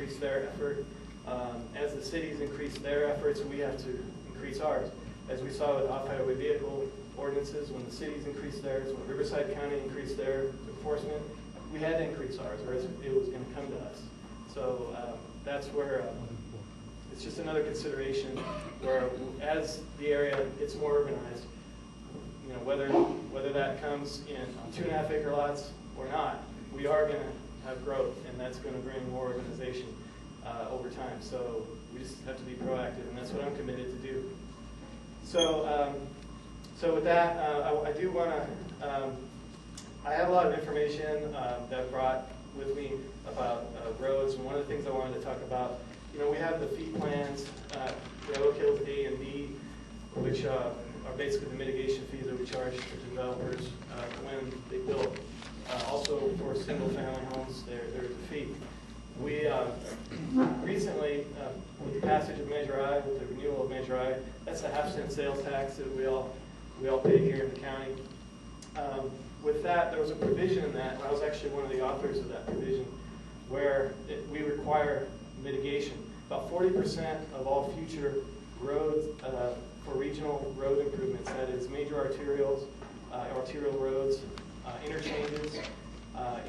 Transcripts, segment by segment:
increase their effort. As the cities increase their efforts, we have to increase ours. As we saw with off-highway vehicle ordinances, when the cities increased theirs, when Riverside County increased their enforcement, we had to increase ours, or it was going to come to us. So that's where it's just another consideration where, as the area gets more urbanized, you know, whether that comes in 2.5 acre lots or not, we are going to have growth, and that's going to bring more urbanization over time. So we just have to be proactive, and that's what I'm committed to do. So, so with that, I do want to. I have a lot of information that I brought with me about roads, and one of the things I wanted to talk about. You know, we have the fee plans. We have Oak Hills A and B, which are basically the mitigation fees that we charge to developers when they build. Also, for single-family homes, there's a fee. We recently, with the passage of Measure I, with the renewal of Measure I, that's a half-cent sales tax that we all pay here in the county. With that, there was a provision in that, and I was actually one of the authors of that provision, where we require mitigation. About 40% of all future roads for regional road improvements, that is major arterial roads, interchanges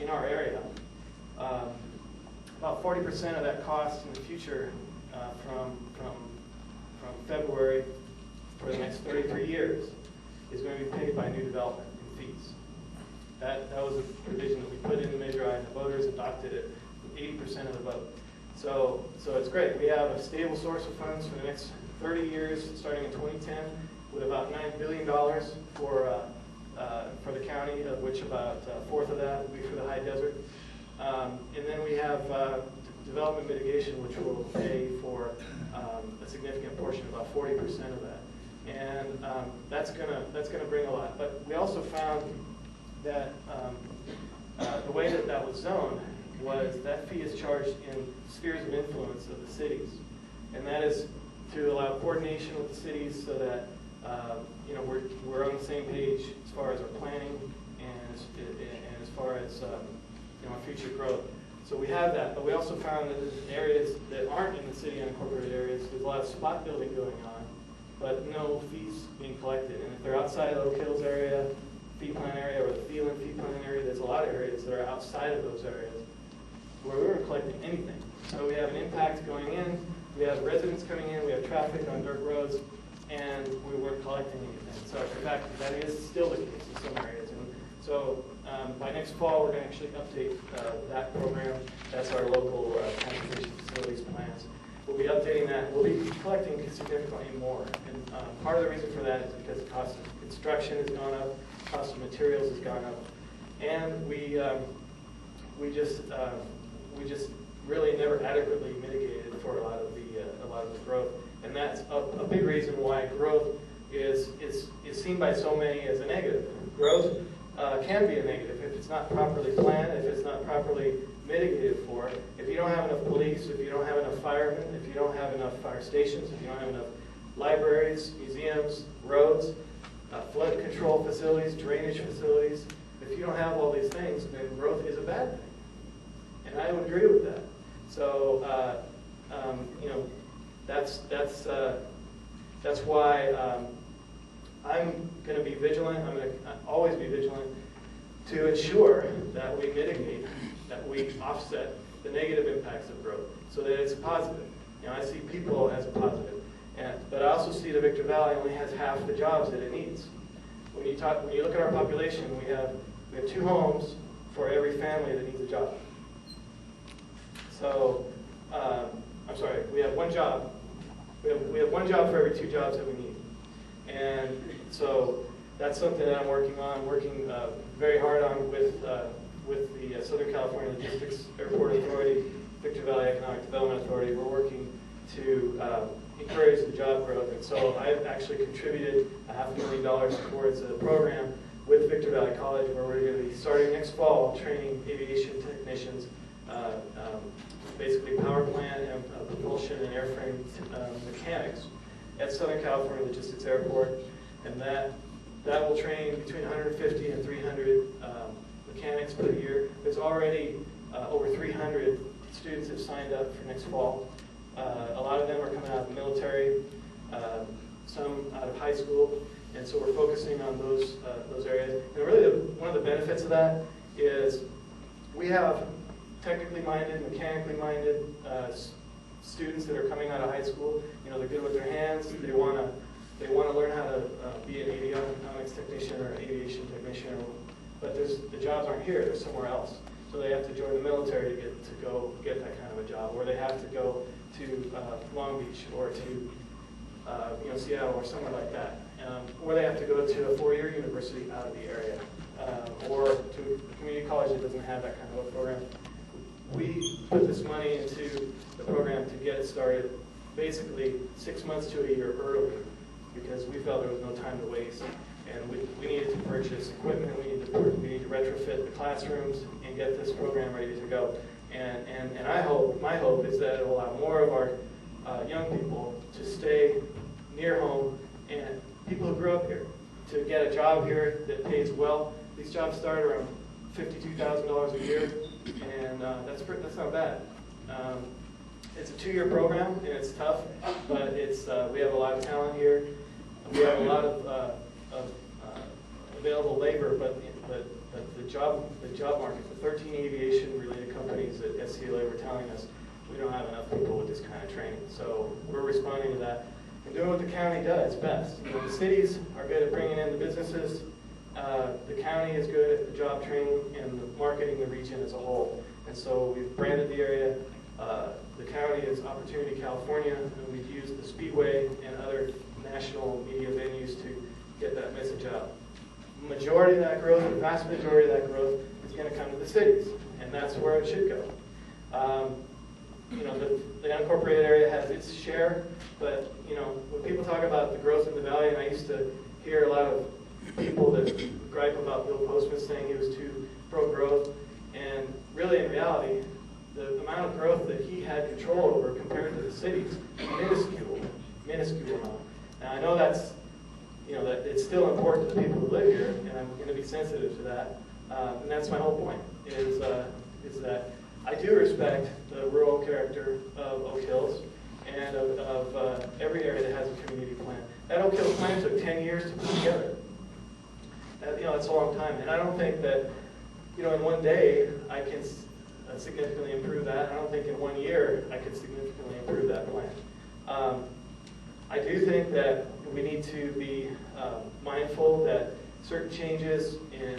in our area. About 40% of that cost in the future from February for the next 33 years is going to be paid by new development and fees. That was a provision that we put in the Measure I, and the voters adopted it with 80% of the vote. So it's great. We have a stable source of funds for the next 30 years, starting in 2010, with about $9 billion for the county, of which about a fourth of that will be for the high desert. And then we have development mitigation, which will pay for a significant portion, about 40% of that. And that's gonna bring a lot. But we also found that the way that was zoned was that fee is charged in spheres of influence of the cities, and that is to allow coordination with the cities so that you know, we're on the same page as far as our planning and as far as you know, our future growth. So we have that, but we also found that there's areas that aren't in the city unincorporated areas. There's a lot of spot building going on, but no fees being collected. And if they're outside of Oak Hills area, fee plan area, or the Thielen fee plan area, there's a lot of areas that are outside of those areas where we weren't collecting anything. So we have an impact going in, we have residents coming in, we have traffic on dirt roads, and we weren't collecting anything. So in fact, that is still the case in some areas. And so by next fall, we're going to actually update that program. That's our local transportation facilities plans. We'll be updating that. We'll be collecting significantly more. And part of the reason for that is because the cost of construction has gone up, cost of materials has gone up, and we just really never adequately mitigated for a lot of the growth. And that's a big reason why growth is seen by so many as a negative. Growth can be a negative if it's not properly planned, if it's not properly mitigated for. If you don't have enough police, if you don't have enough firemen, if you don't have enough fire stations, if you don't have enough libraries, museums, roads, flood control facilities, drainage facilities, if you don't have all these things, then growth is a bad thing. And I would agree with that. So, you know, that's why I'm going to be vigilant. I'm going to always be vigilant to ensure that we mitigate, that we offset the negative impacts of growth, so that it's positive. You know, I see people as a positive, but I also see the Victor Valley only has half the jobs that it needs. When you look at our population, we have 2 homes for every family that needs a job. So, I'm sorry, we have 1 job. We have 1 job for every 2 jobs that we need. And so that's something that I'm working very hard on with the Southern California Logistics Airport Authority, Victor Valley Economic Development Authority. We're working to encourage the job growth. And so I've actually contributed $500,000 towards a program with Victor Valley College where we're going to be starting next fall training aviation technicians, basically power plant and propulsion and airframe mechanics at Southern California Logistics Airport. And that will train between 150 and 300 mechanics per year. There's already over 300 students have signed up for next fall. A lot of them are coming out of the military, some out of high school, and so we're focusing on those areas. And really, one of the benefits of that is we have technically minded, mechanically minded students that are coming out of high school. You know, they're good with their hands. They want to learn how to be an avionics technician or an aviation technician, but the jobs aren't here; they're somewhere else. So they have to join the military to go get that kind of a job, or they have to go to Long Beach or to Seattle or somewhere like that, or they have to go to a 4-year university out of the area, or to a community college that doesn't have that kind of a program. We put this money into the program to get it started basically 6 months to a year early, because we felt there was no time to waste, and we needed to purchase equipment, we need to retrofit the classrooms and get this program ready to go. And my hope is that it will allow more of our young people to stay near home, and people who grew up here to get a job here that pays well. These jobs start around $52,000 a year, and that's not bad. It's a 2-year program, and it's tough, but we have a lot of talent here. We have a lot of available labor, but the job market, the 13 aviation-related companies at SCLA were telling us we don't have enough people with this kind of training. So we're responding to that and doing what the county does best. You know, the cities are good at bringing in the businesses. The county is good at the job training and the marketing the region as a whole. And so we've branded the area. The county is Opportunity California, and we've used the Speedway and other national media venues to get that message out. The majority of that growth, the vast majority of that growth, is going to come to the cities, and that's where it should go. The unincorporated area has its share, but when people talk about the growth in the valley, and I used to hear a lot of people that gripe about Bill Postman saying he was too pro-growth, and really in reality, the amount of growth that he had control over compared to the cities, minuscule amount. Now I know that it's still important to the people who live here, and I'm going to be sensitive to that. And that's my whole point, is that I do respect the rural character of Oak Hills and of every area that has a community plan. That Oak Hills plan took 10 years to put together. That's a long time, and I don't think that in one day I can significantly improve that. I don't think in 1 year I could significantly improve that plan. I do think that we need to be mindful that certain changes in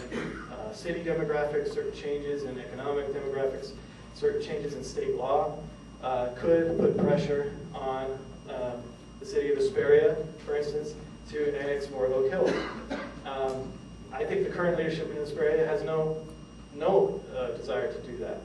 city demographics, certain changes in economic demographics, certain changes in state law could put pressure on the city of Hesperia, for instance, to annex more of Oak Hills. I think the current leadership in Hesperia has no desire to do that.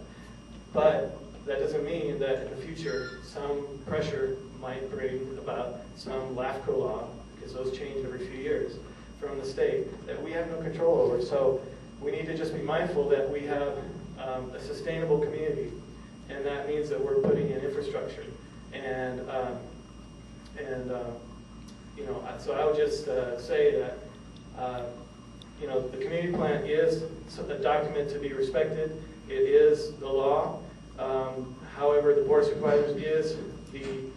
But that doesn't mean that in the future some pressure might bring about some LAFCO law, because those change every few years, from the state that we have no control over. So we need to just be mindful that we have a sustainable community, and that means that we're putting in infrastructure. So I would just say that the community plan is a document to be respected. It is the law. However, the Board of Supervisors is the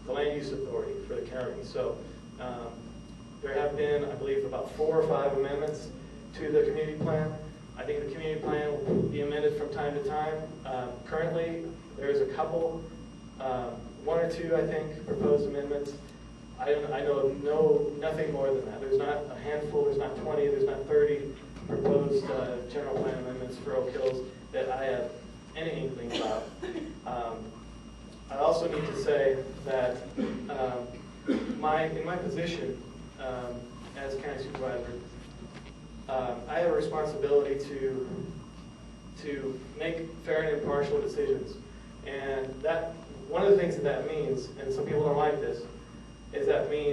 land use authority for the county. So there have been, I believe, about 4 or 5 amendments to the community plan. I think the community plan will be amended from time to time. Currently, there's a couple, 1 or 2, I think, proposed amendments. I know nothing more than that. There's not a handful, there's not 20, there's not 30 proposed general plan amendments for Oak Hills that I have any inkling about. I also need to say that in my position as county supervisor, I have a responsibility to make fair and impartial decisions. And that one of the things that means, and some people don't like this, is that means